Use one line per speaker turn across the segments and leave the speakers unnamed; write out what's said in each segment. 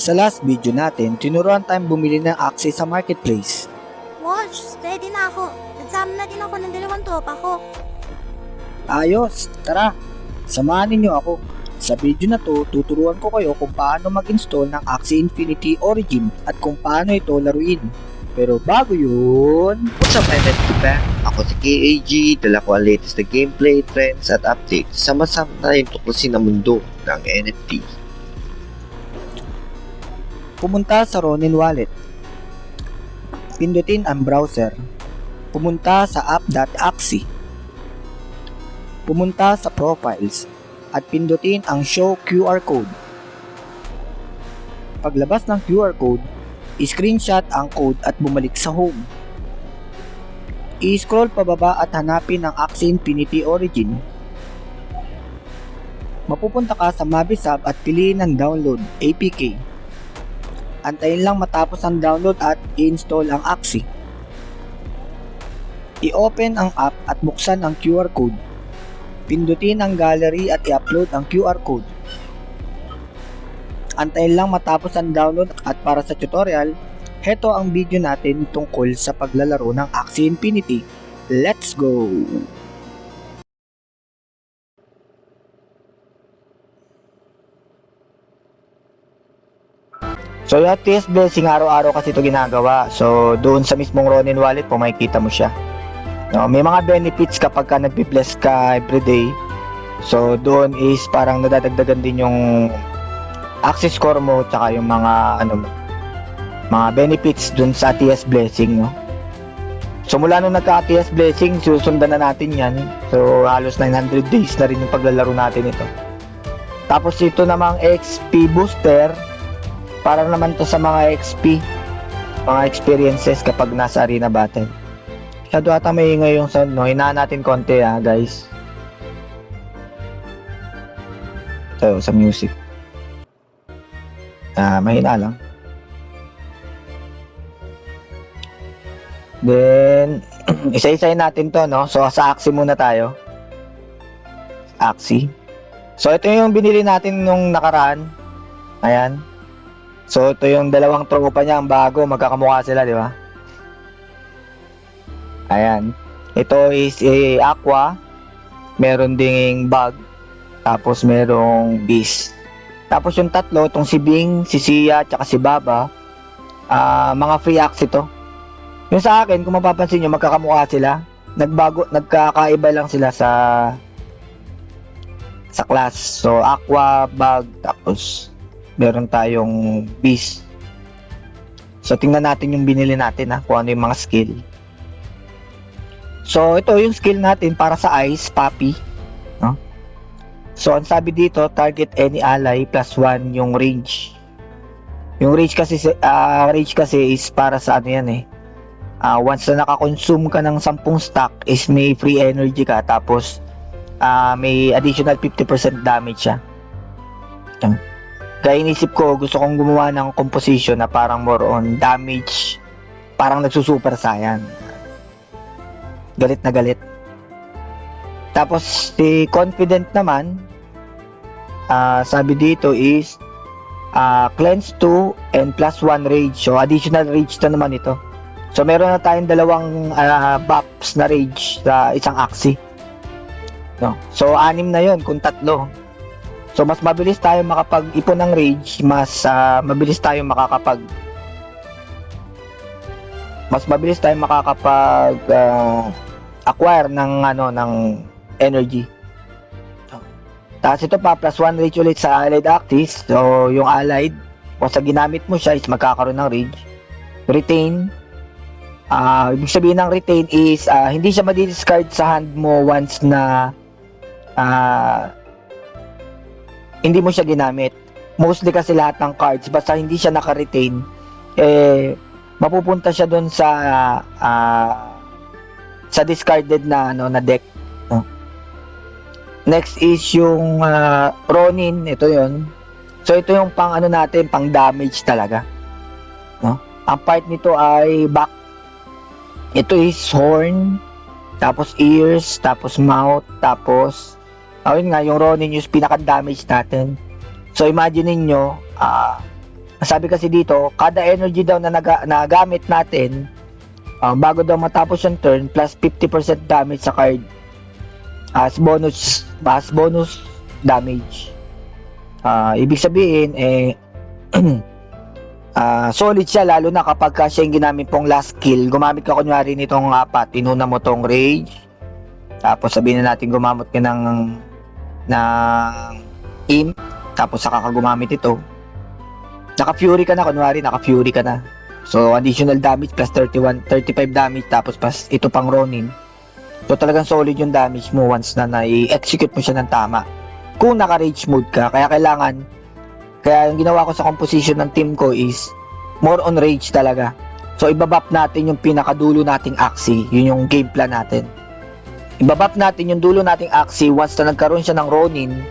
Sa last video natin, tinuruan tayong bumili ng Axie sa marketplace.
Watch, ready na ako. Nagsama na din ako ng 2 tropa ko.
Ayos, tara, samahan ninyo ako. Sa video na to, tuturuan ko kayo kung paano mag-install ng Axie Infinity Origin at kung paano ito laruin. Pero bago yun...
What's up, NFT fan? Ako si KAG, dala ko ang latest na gameplay, trends at updates. Sama-sama tayong tuklasin ang mundo ng NFT.
Pumunta sa Ronin Wallet. Pindutin ang browser. Pumunta sa app.axie. Pumunta sa profiles at pindutin ang show QR code. Paglabas ng QR code, i-screenshot ang code at bumalik sa home. I-scroll pababa at hanapin ang Axie Infinity Origin. Mapupunta ka sa Mabis app at piliin ang download APK. Antayin lang matapos ang download at i-install ang Axie. I-open ang app at buksan ang QR code. Pindutin ang gallery at i-upload ang QR code. Antayin lang matapos ang download at para sa tutorial, heto ang video natin tungkol sa paglalaro ng Axie Infinity. Let's go! So yung TS Blessing araw-araw kasi ito ginagawa. So doon sa mismong Ronin Wallet po makikita mo siya. No, may mga benefits kapag ka nagpi-bless ka everyday. So doon is parang nadadagdagan din yung access score mo tsaka yung mga mga benefits doon sa TS Blessing, no. So mula nung nagka-TS Blessing, susundan na natin 'yan. So halos 900 days na rin yung paglalaro natin ito. Tapos ito namang XP booster para naman to sa mga XP, mga experiences kapag nasa arena battle. Masyado ata may ingay yung sound, no? Hinaan natin konti, guys. Ito, sa music. Mahina lang. Then, isa-isayin natin to, no? So, sa Axie muna tayo. Axie. So, ito yung binili natin nung nakaraan. Ayan. So, ito yung dalawang tropa niya, ang bago, magkakamukha sila, di ba? Ayan. Ito is Aqua, meron ding Bug, tapos merong Beast. Tapos yung tatlo, itong si Bing, si Sia, tsaka si Baba, mga free Axie ito. Yung sa akin, kung mapapansin nyo, magkakamukha sila. Nagkakaiba lang sila sa class. So, Aqua, Bug, tapos meron tayong Beast. So tingnan natin yung binili natin, kung ano yung mga skill. So ito yung skill natin para sa Ice Puppy, no? So ang sabi dito, target any ally +1 yung range. Yung range kasi is para sa ano yan, once na naka-consume ka ng 10 stack is may free energy ka, tapos may additional 50% damage siya. Kaya inisip ko, gusto kong gumawa ng composition na parang more on damage, parang nagsusuper saiyan. Galit na galit. Tapos si Confident naman, sabi dito is cleanse 2 and +1 rage. So additional rage na naman ito. So meron na tayong dalawang buffs na rage sa isang Axie, no? So 6 na yon kung 3. So mas mabilis tayo makapag-ipon ng rage, mas mabilis tayo makakapag acquire ng energy. Tapos ito pa, +1 rage ulit sa allied Acties. So yung allied, kung sa ginamit mo siya is magkakaroon ng rage. Retain, ibig sabihin ng retain is hindi siya madi-discard sa hand mo once na hindi mo siya ginamit. Mostly kasi lahat ng cards, basta hindi siya naka-retain, mapupunta siya doon sa discarded na deck, no? Next is yung Ronin, ito yon. So ito yung pang natin, pang damage talaga, no? Ang part nito ay back. Ito is horn, tapos ears, tapos mouth, tapos ayun nga, yung Ronin yung pinaka-damage natin. So imagine niyo, Sabi kasi dito, kada energy daw na nagamit natin, bago daw matapos yung turn, plus 50% damage sa card as bonus damage. Ibig sabihin, solid siya, lalo na kapag siya yung ginamit pong last skill. Gumamit ka kunyari nitong 4, inuna mo tong rage, tapos sabihin na natin gumamit ka ng imp, tapos saka ka gumamit ito. Naka-fury ka na, kunwari, naka-fury ka na. So, additional damage plus 35 damage, tapos plus ito pang Ronin. So, talagang solid yung damage mo once na na-execute mo siya ng tama. Kung naka-rage mode ka, kaya yung ginawa ko sa composition ng team ko is more on rage talaga. So, ibabap natin yung pinakadulo nating Axie, yun yung game plan natin. Ibabap natin yung dulo nating Axie once na nagkaroon siya ng Ronin,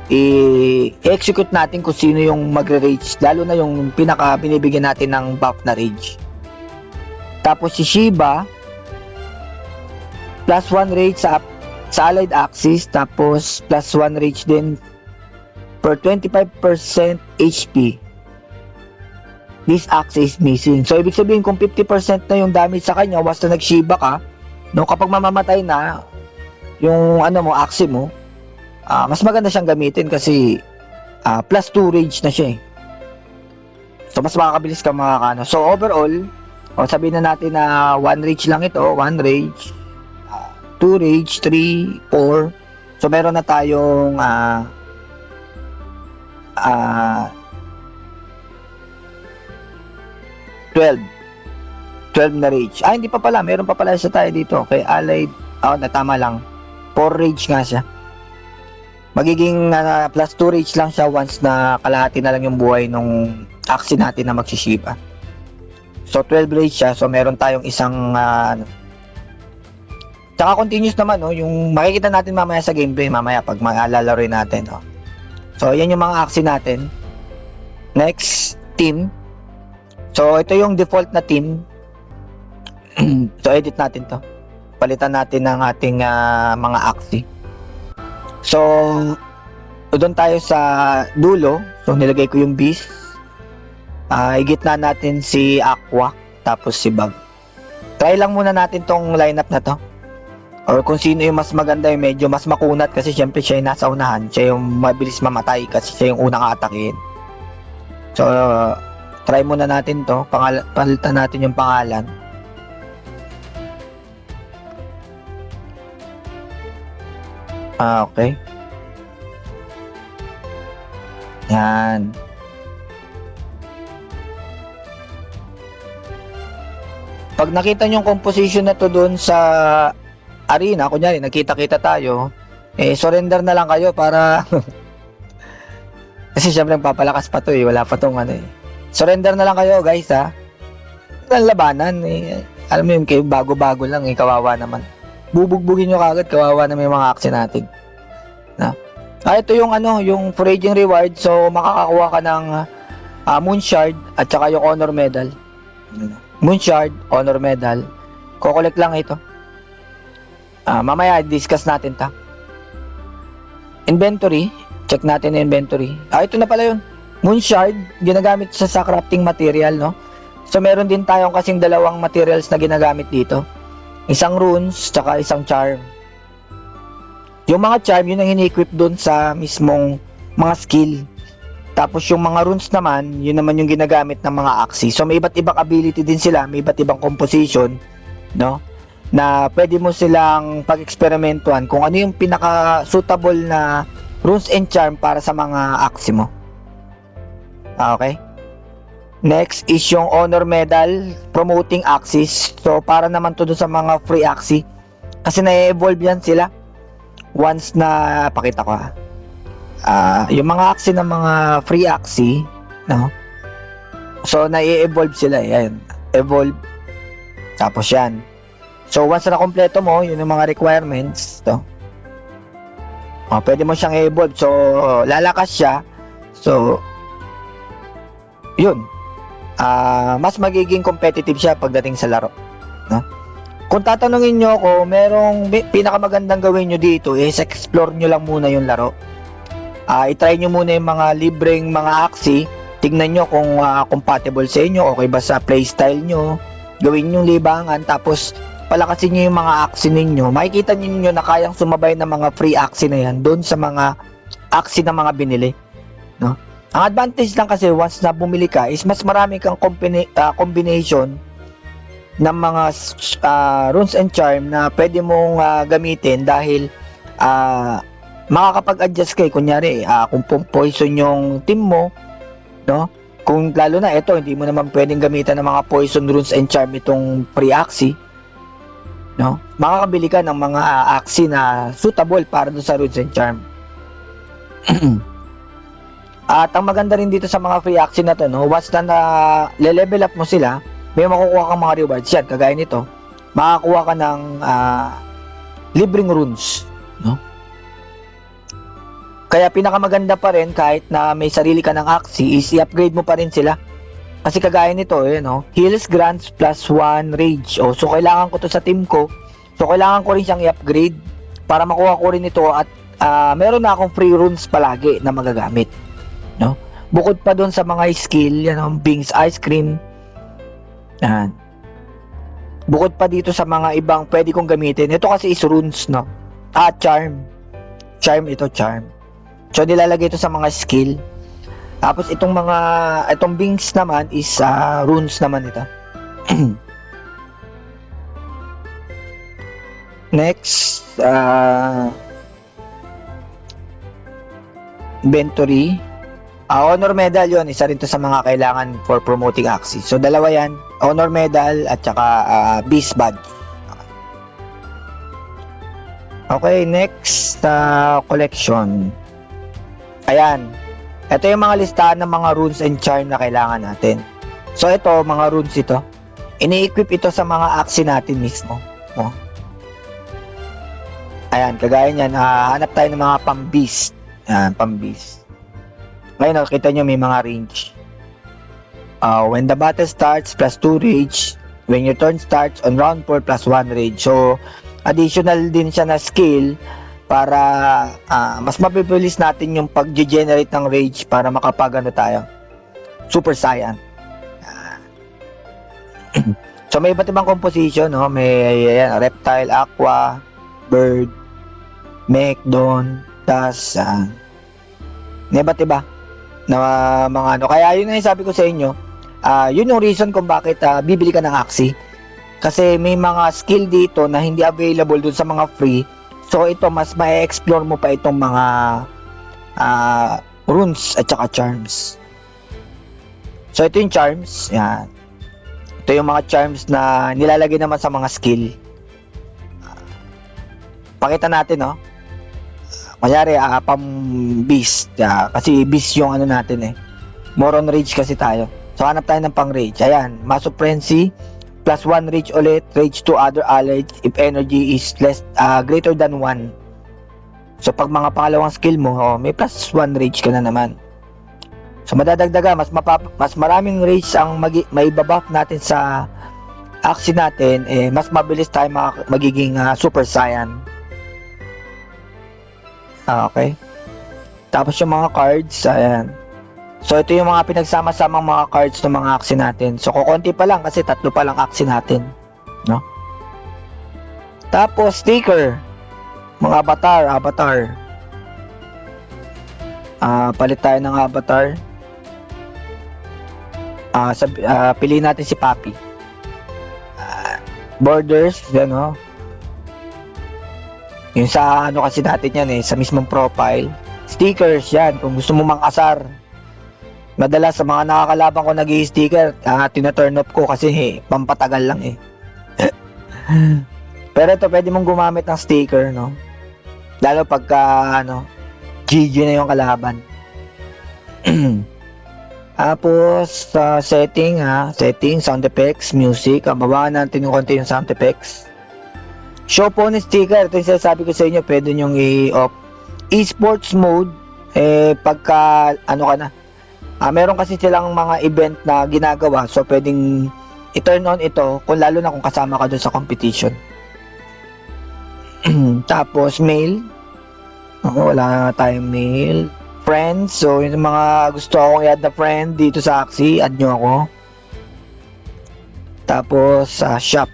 i-execute natin kung sino yung magre-rage, lalo na yung pinaka binibigyan natin ng buff na rage. Tapos si Shiba plus 1 rage sa allied axis, tapos plus 1 rage din per 25% HP. This axis is missing. So ibig sabihin kung 50% na yung damage sa kanya once na nag-Shiba ka, no, kapag mamamatay na yung axis mo, mas maganda siyang gamitin kasi plus 2 rage na siya eh. So mas makakabilis ka makakano. So overall, sabihin na natin na 1 rage lang ito, 1 rage, 2 rage, 3, 4. So meron na tayong 12 na rage. Hindi pa pala, meron pa pala siya tayo dito kay allied. Tama lang, 4 rage nga siya. Magiging plus 2 rage lang siya once na kalahati na lang yung buhay nung Axie natin na magsishiba. So 12 rage siya, so meron tayong isang tsaka continuous naman, no, yung makikita natin mamaya sa gameplay, mamaya pag malalaroin natin, no. So yan yung mga Axie natin. Next, team. So ito yung default na team. So edit natin to, palitan natin ng ating mga Axie. So, doon tayo sa dulo. So, nilagay ko yung Beast. Igitna natin si Aqua, tapos si Bug. Try lang muna natin tong lineup na to. Or kung sino yung mas maganda, yung medyo mas makunat kasi syempre siya yung nasa unahan. Siya yung mabilis mamatay kasi siya yung unang atakin. So, try muna natin to. Palitan natin yung pangalan. Okay. Yan. Pag nakita nyo yung composition na to doon sa arena, kunyari, nagkita-kita tayo, surrender na lang kayo para kasi syempre papalakas pa to wala pa tong Surrender na lang kayo, guys, ha. Ang labanan, alam mo yun, kayo bago-bago lang, kawawa naman. Bubugbugin nyo kagad, kawawa na may mga action natin. Ito yung yung foraging reward. So makakakuha ka ng Moon Shard at saka yung Honor Medal. Moon Shard, Honor Medal. Kukolek lang ito. Mamaya discuss natin ta. Inventory, check natin yung inventory. Ito na pala yun. Moon Shard, ginagamit sa crafting material, no? So meron din tayong kasing dalawang materials na ginagamit dito. Isang runes, tsaka isang charm. Yung mga charm, yun ang ini-equip doon sa mismong mga skill. Tapos yung mga runes naman, yun naman yung ginagamit ng mga Axie. So may iba't ibang ability din sila, may iba't ibang composition, no? Na pwede mo silang pag-eksperimentuhan kung ano yung pinaka-suitable na runes and charm para sa mga Axie mo. Okay? Next is yung Honor Medal, promoting Axis. So, para naman to doon sa mga free Axie. Kasi na-evolve yan sila. Once na, pakita ko yung mga Axie ng mga free Axie, no? So, na-evolve sila. Yan. Evolve. Tapos yan. So, once na kompleto mo, yun yung mga requirements. To. Pwede mo siyang evolve. So, lalakas siya. So, yun. Mas magiging competitive siya pagdating sa laro, no? Kung tatanungin nyo ako, merong pinakamagandang gawin nyo dito is explore nyo lang muna yung laro. I-try nyo muna yung mga libreng mga Axie, tignan nyo kung compatible sa inyo, okay ba sa playstyle nyo, gawin yung libangan, tapos palakasin nyo yung mga aksi ninyo. Makikita nyo na kayang sumabay ng mga free aksi na yan doon sa mga aksi na mga binili, no? Ang advantage lang kasi once na bumili ka is mas marami kang combination ng mga runes and charm na pwede mong gamitin dahil makakapag-adjust kayo. Kunyari, kung poison yung team mo, no? Kung lalo na ito, hindi mo naman pwedeng gamitan ng mga poison runes and charm itong pre-axi, no? Makakabili ka ng mga axi na suitable para doon sa runes and charm. At ang maganda rin dito sa mga free axi na to, no? Once na le-level up mo sila, may makukuha kang mga rewards yan. Kagaya nito, makakuha ka ng libreng runes, no? Kaya pinakamaganda pa rin kahit na may sarili ka ng Axie is i-upgrade mo pa rin sila. Kasi kagaya nito, no? Heals grants plus 1 rage. So kailangan ko to sa team ko. So kailangan ko rin siyang i-upgrade para makuha ko rin ito at meron na akong free runes palagi na magagamit, no? Bukod pa doon sa mga skill, yan, Bing's Ice Cream. Yan. Bukod pa dito sa mga ibang pwede kong gamitin. Ito kasi is runes, no? Charm. Charm ito, charm. So nilalagay ito sa mga skill. Tapos itong Bings naman is runes naman ito. Next, inventory. Honor medal yon, isa rin to sa mga kailangan for promoting Axie. So dalawa yan, honor medal at saka beast badge. Okay, next collection. Ayan. Ito yung mga listahan ng mga runes and charm na kailangan natin. So ito, mga runes ito. Ini-equip ito sa mga Axie natin mismo, no? Ayan, kagaya niyan, hanap tayo ng mga pang-beast. Ayan, pang-beast. Ngayon, nakita nyo may mga range. When the battle starts, plus 2 rage. When your turn starts, on round 4, plus 1 rage. So, additional din siya na skill para mas mapipilis natin yung pag-generate ng rage para makapagano tayo. Super Saiyan. So, may iba't ibang composition, no? May reptile, aqua, bird, mech, dawn, tas, may iba't iba na mga ano. Kaya yun na yung sabi ko sa inyo, yun yung reason kung bakit bibili ka ng Axie. Kasi may mga skill dito na hindi available dun sa mga free. So ito, mas ma-explore mo pa itong mga runes at saka charms. So ito yung charms. Yan. Ito yung mga charms na nilalagay naman sa mga skill. Pakita natin, no? Kunyari, pang-beast. Kasi beast yung ano natin eh. More on rage kasi tayo. So hanap tayo ng pang-rage. Ayan, Mass of Frenzy. Plus 1 rage ulit, rage to other allies if energy is greater than 1. So pag mga pangalawang skill mo, may plus 1 rage ka na naman. So madadagdaga, mas maraming rage ang may babuff natin sa Axie natin, mas mabilis tayo magiging Super Saiyan. Okay. Tapos yung mga cards, ayan. So ito yung mga pinagsama-samang mga cards ng mga Axie natin. So kukunti pa lang kasi 3 pa lang Axie natin, no? Tapos sticker, mga avatar. Palit tayo ng avatar. Piliin natin si Papi. Borders, yan, no? Yung sa ano kasi natin yan sa mismong profile. Stickers, yan, kung gusto mo mang-asar. Madalas sa mga nakakalaban ko nag-i-sticker, tina-turn off ko kasi pampatagal lang Pero ito, pwede mong gumamit ng sticker, no? Lalo pagka, GG na yung kalaban. Tapos, setting, sound effects, music. Babaan natin yung konti yung sound effects. Show opponent sticker. Ito yung sinasabi ko sa inyo, pwede nyong i-off. Esports mode, pagka, ka na. Meron kasi silang mga event na ginagawa, so pwedeng i-turn on ito kung lalo na kung kasama ka dun sa competition. Tapos mail, wala tayong mail. friends. So, yung mga gusto akong i-add na friend dito sa Axie, add nyo ako. Tapos, sa shop.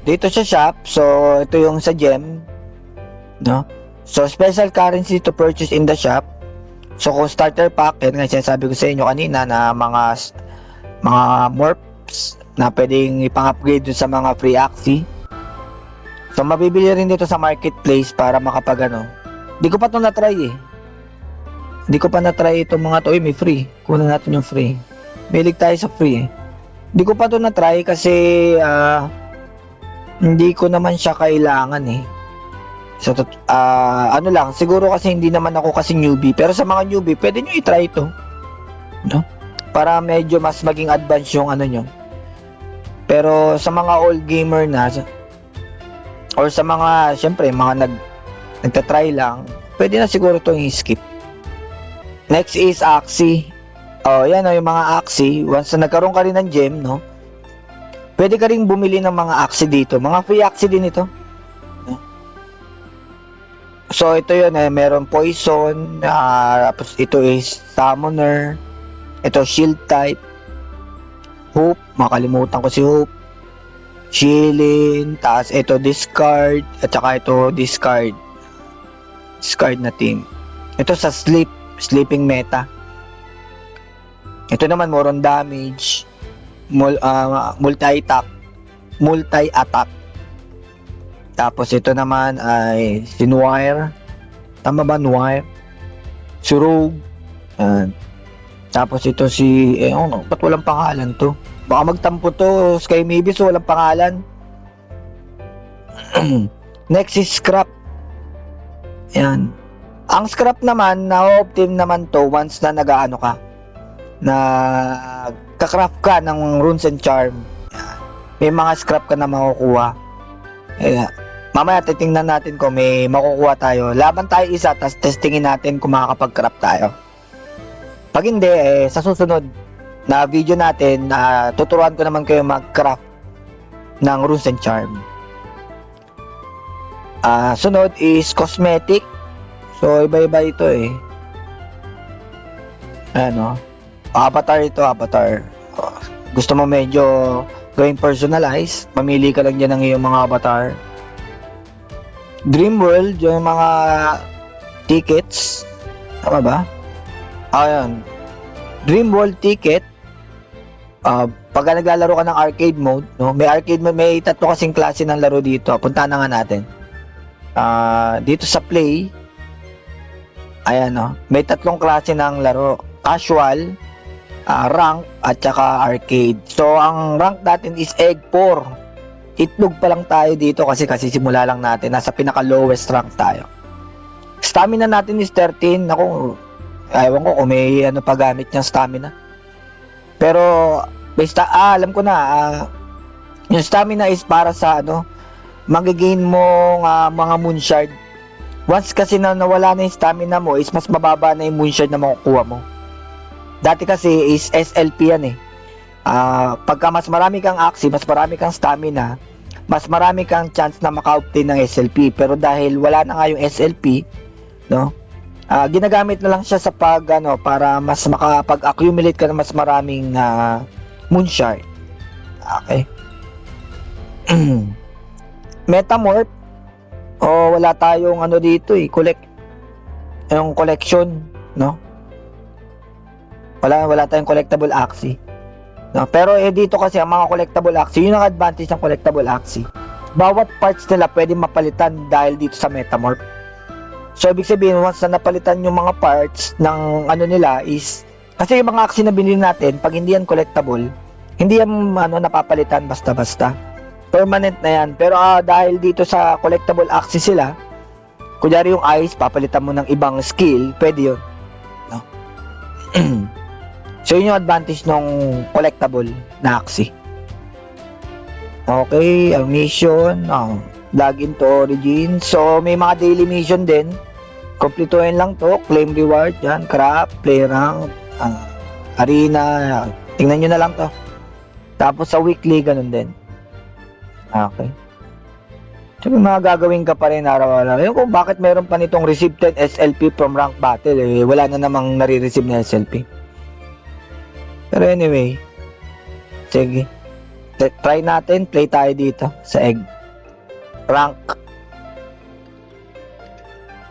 Dito sa shop, so, ito yung sa gem. No? So, special currency to purchase in the shop. So, kung starter pack, yan nga sinasabi ko sa inyo kanina na mga morphs na pwedeng ipang-upgrade dun sa mga free Axie. So, mabibili rin dito sa marketplace para makapag Di ko pa ito na-try eh. Di ko pa na-try itong mga to. May free. Kunan natin yung free. Bilig tayo sa free eh. Di ko pa ito na-try kasi hindi ko naman siya kailangan eh. So, lang, siguro kasi hindi naman ako kasi newbie. Pero sa mga newbie, pwede nyo i-try ito. No? Para medyo mas maging advance yung nyo. Pero sa mga old gamer na, or sa mga, syempre, mga nagtatry lang, pwede na siguro itong i-skip. Next is Axie. Yan yung mga Axie. Once na nagkaroon ka rin ng gem, no? Pwede ka rin bumili ng mga Axie dito. Mga free Axie din ito. So, ito yun, meron poison, tapos ito is summoner, ito shield type, hope, makalimutan ko si hope, shilling, taas ito discard, at saka ito discard na team. Ito sa sleeping meta. Ito naman more on damage, multi-attack. Tapos ito naman ay si Noir. Tama ba, Noir? Si Rogue. Tapos ito si ba't walang pangalan to? Baka magtampo to, Sky Maybe, so walang pangalan. Next is Scrap. Yan. Ang Scrap naman, na-optim naman to once na nag-aano ka. Nagka-craft ka ng runes and charm. Yan. May mga scrap ka na makukuha. Mamaya titingnan natin kung may makukuha tayo. Laban tayo isa, tapos testingin natin kung makakapag-craft tayo. Pag hindi, sa susunod na video natin, tuturuan ko naman kayo mag-craft ng runes and charm. Sunod is cosmetic. So, iba-iba ito eh. Avatar ito, avatar. Gusto mo medyo gawing personalize, mamili ka lang dyan ng iyong mga avatar. Dream World, yung mga tickets. Tama ba? Ayan. Dream World ticket. Pag naglalaro ka ng arcade mode, no? May arcade mode, may tatlo kasing klase ng laro dito. Punta na nga natin. Dito sa play, ayan, no? May tatlong klase ng laro. Casual, rank, at saka arcade. So, ang rank natin is Egg 4. Itlog pa lang tayo dito kasi simula lang natin. Nasa pinaka-lowest rank tayo. Stamina natin is 13. Ako, ewan ko kung may pagamit niyang stamina. Pero, alam ko na. Yung stamina is para sa magigain mo mga moonshard. Once kasi na nawala na yung stamina mo, is mas mababa na yung moonshard na makukuha mo. Dati kasi is SLP yan eh. Pagka mas marami kang Axie, mas marami kang stamina, mas marami kang chance na maka-obtain ng SLP. Pero dahil wala na nga yung SLP, no? Ginagamit na lang siya sa para mas makapag-accumulate ka ng mas maraming moonshard. Okay. Metamorph. Wala tayong dito eh, yung collection, no? Wala tayong collectible Axie. No, pero dito kasi ang mga collectible Axie, yun ang advantage ng collectible Axie. Bawat parts nila pwede mapalitan dahil dito sa Metamorph. So ibig sabihin, once na napalitan yung mga parts ng nila is, kasi yung mga Axie na binili natin, pag hindi yan collectible, hindi yan napapalitan basta-basta. Permanent na yan. Pero dahil dito sa collectible Axie sila, kunyari yung eyes, papalitan mo ng ibang skill, pwede yun. No? So, yun yung advantage ng collectible na Axie. Okay, ang mission, log into origin. So, may mga daily mission din. Kompletuhin lang to, claim reward, yan, craft, play rank, arena, tingnan nyo na lang to. Tapos sa weekly, ganun din. Okay. So, may mga gagawin ka pa rin araw-araw. Ayun kung bakit meron pa nitong receive 10 SLP from rank battle. Eh, wala na namang nare-receive na SLP. Pero anyway, sige. Try natin, play tayo dito sa egg. Rank.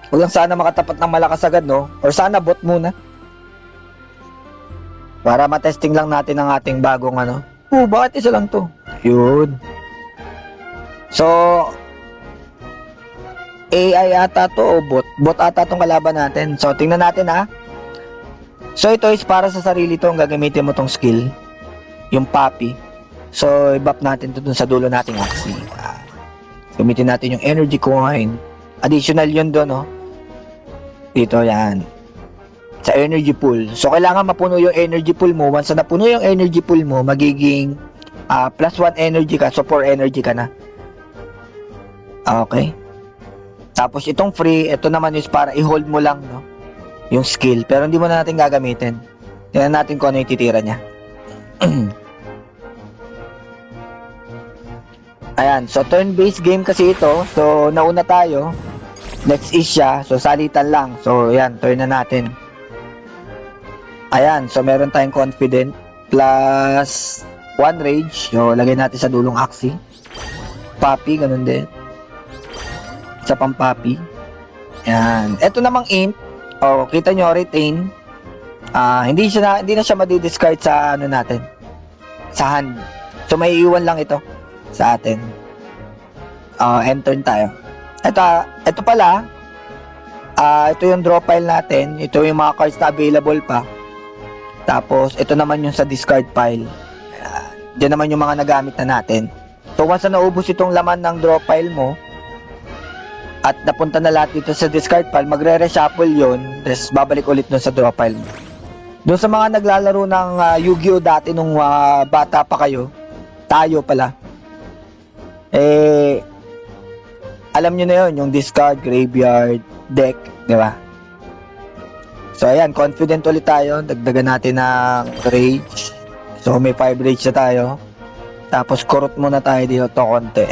Huwag lang sana makatapat ng malakas agad, no? Or sana bot muna. Para matesting lang natin ang ating bagong ano. Bakit isa lang to? Yun. So, AI ata to o bot? Bot ata tong kalaban natin. So, tingnan natin ha. So, ito is para sa sarili to. Gagamitin mo tong skill. Yung Papi. So, i-buff natin to dun sa dulo nating Axie. Gamitin natin yung energy coin. Additional yun doon, no? Dito, yan. Sa energy pool. So, kailangan mapuno yung energy pool mo. Once na napuno yung energy pool mo, magiging plus 1 energy ka. So, 4 energy ka na. Okay. Tapos, itong free, ito naman is para i-hold mo lang, no? Yung skill. Pero hindi mo na natin gagamitin. Tingnan natin kung ano yung titira niya. Ayan. So, turn-based game kasi ito. So, nauna tayo. Next is siya. So, salitan lang. So, ayan. Turn na natin. Ayan. So, meron tayong confident. Plus 1 rage. So, lagay natin sa dulong Axie. Papi, ganun din. Isa pang Papi. Ayan. Ito namang imp. O, kita nyo, retain. Hindi na siya madi-discard sa ano natin. Sa hand. So, may iwan lang ito sa atin. End turn tayo. Ito pala, ito yung draw pile natin. Ito yung mga cards na available pa. Tapos, ito naman yung sa discard pile. Diyan naman yung mga nagamit na natin. So, once na naubos itong laman ng draw pile mo, at napunta na lahat dito sa discard pile, magre-reshuffle yun, tapos babalik ulit dun sa draw pile mo. Doon sa mga naglalaro ng Yu-Gi-Oh dati nung bata pa kayo, tayo pala, alam nyo na yun, yung discard, graveyard, deck, di ba? So, ayan, confident ulit tayo. Dagdagan natin ng rage. So, may 5 rage na tayo. Tapos, kurot muna tayo dito to konti.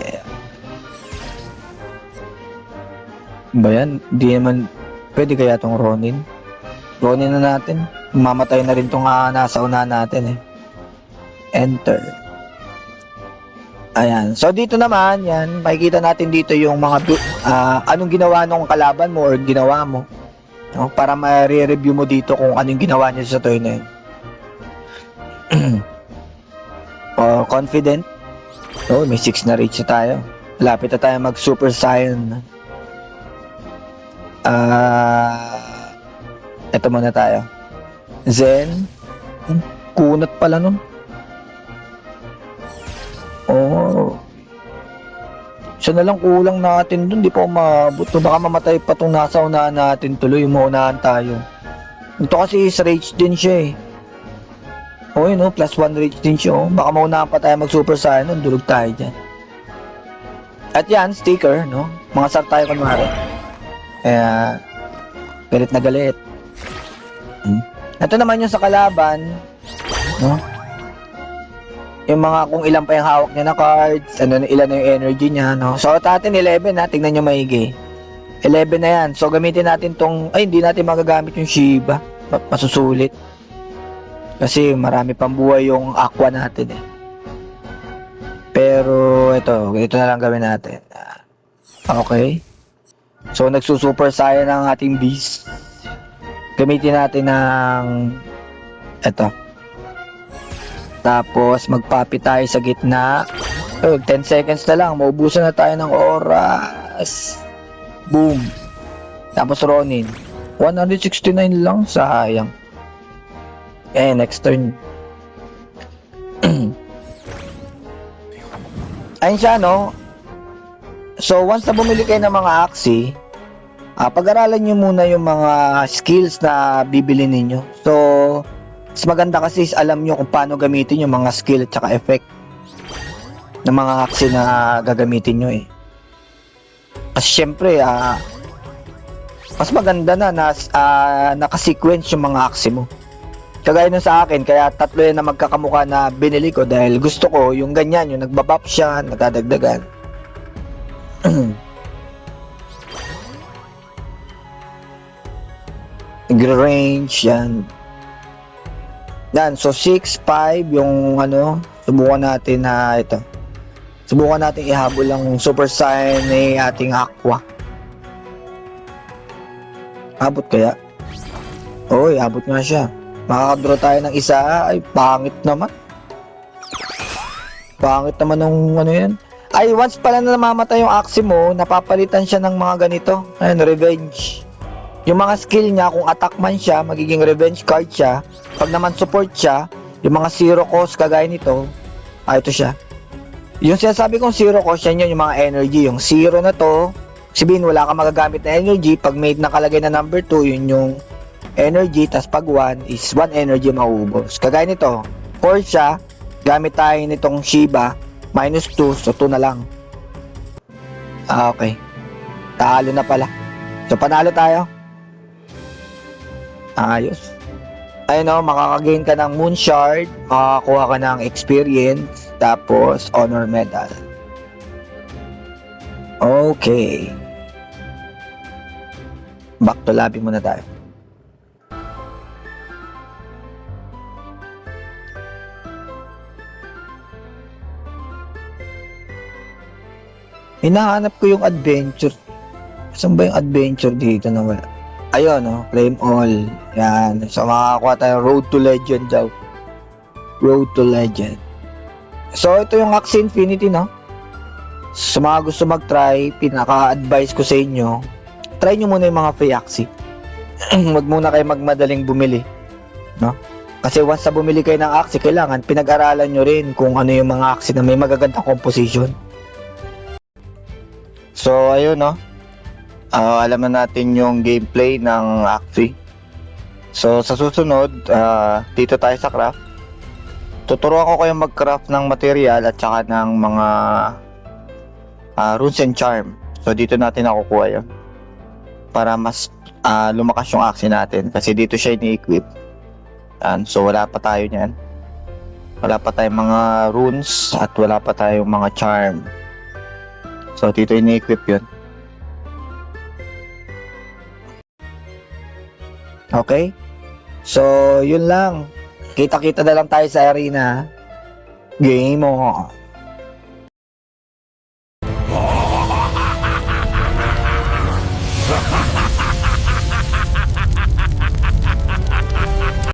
Ba yan? Di naman, pwede kaya tong Ronin? Ronin na natin. Mamatay na rin tong nasa una natin eh. Enter. Ayan. So, dito naman, yan, makikita natin dito yung mga, anong ginawa nung kalaban mo or ginawa mo. No? Para ma-re-review mo dito kung anong ginawa niya sa turn na yun. Confident. Oh, may 6 na reach na tayo. Lapit na tayo mag-Super Saiyan. Ito muna tayo. Zen. Kunat pala nun. Oh. Siya na lang kulang natin dun. Di pa umabot. Baka mamatay pa itong nasa unahan natin tuloy. Maunahan tayo. Ito kasi is rage din siya eh. Oh, yun, plus 1 rage din siya. Oh. Baka maunahan pa tayo mag-Super Saiyan. Dulog tayo dyan. At yan, sticker, no? Mga sar tayo kunwari. Kaya, galit na galit. Ito naman yung sa kalaban, no? Yung mga kung ilan pa yung hawak niya na cards, ilan na yung energy niya, no? So, at atin 11 na, tingnan nyo maigi. 11 na yan. So, gamitin natin tong, hindi natin magagamit yung Shiba. Masusulit. Kasi marami pang buhay yung Aqua natin eh. Pero, ito na lang gawin natin. Okay. So, nagsusuper Saiyan ang ating beast. Gamitin natin ng ito. Tapos, magpapi tayo sa gitna. 10 seconds na lang. Maubusan na tayo ng oras. Boom. Tapos, Ronin. 169 lang. Sayang. Next turn. Ayun siya, no? So, once na bumili kayo ng mga Axie, pag-aralan nyo muna yung mga skills na bibili ninyo. So, mas maganda kasi alam nyo kung paano gamitin yung mga skill at saka effect ng mga Axie na gagamitin nyo eh. Kasi syempre, mas maganda na nakasequence yung mga Axie mo. Kagaya nun sa akin, kaya 3 yan na magkakamukha na binili ko dahil gusto ko yung ganyan, yung nagbabuff siya, nagdadagdagan. Range yan. Yan, so 6, 5 yung ano, subukan natin na ito. Subukan natin ihabol ang Super Saiyan ni ating Aqua. Abot kaya? Oy, abot nga siya. Makakadraw tayo ng isa. Ay, pangit naman. Pangit naman nung ano yan. Ay, once pala na namamatay yung Axie mo, napapalitan siya ng mga ganito. Ayun, revenge. Yung mga skill niya, kung attack man siya, magiging revenge card siya. Pag naman support siya, yung mga zero cost kagaya nito, ito siya. Yung sinasabi kong zero cost, yan yung mga energy. Yung zero na to, sabihin wala kang magagamit na energy. Pag may nakalagay na number 2, yun yung energy. Tas pag 1 is 1 energy maubos. Kagaya nito, 4 siya, gamit tayo nitong Shiba, minus 2, so 2 na lang. Okay. Talo na pala. So panalo tayo. Ayos. Ayun o, makakagain ka ng Moon Shard, makakakuha ka ng experience, tapos honor medal. Okay. Back to lobby muna tayo. Hinahanap ko yung adventure. Saan ba yung adventure dito na wala? Ayun, no? Claim all. Yan. So, makakakuha tayo Road to Legend daw. Road to Legend. So, ito yung Axie Infinity, no? Sa mga gusto mag-try, pinaka-advise ko sa inyo, try nyo muna yung mga free Axie. Wag muna kayo magmadaling bumili, no? Kasi once na bumili kayo ng Axie, kailangan pinag-aralan nyo rin kung ano yung mga Axie na may magagandang composition. So, ayun, no? Alam na natin yung gameplay ng Axie. So, sa susunod, dito tayo sa craft. Tuturuan ko kayong mag-craft ng material at saka ng mga runes and charm. So, dito natin nakukuha yun. Para mas lumakas yung Axie natin. Kasi dito siya ini-equip. So, wala pa tayo niyan. Wala pa tayong mga runes at wala pa tayong mga charm. So, dito ini-equip yun. Okay? So, yun lang. Kita-kita na lang tayo sa arena. Game on.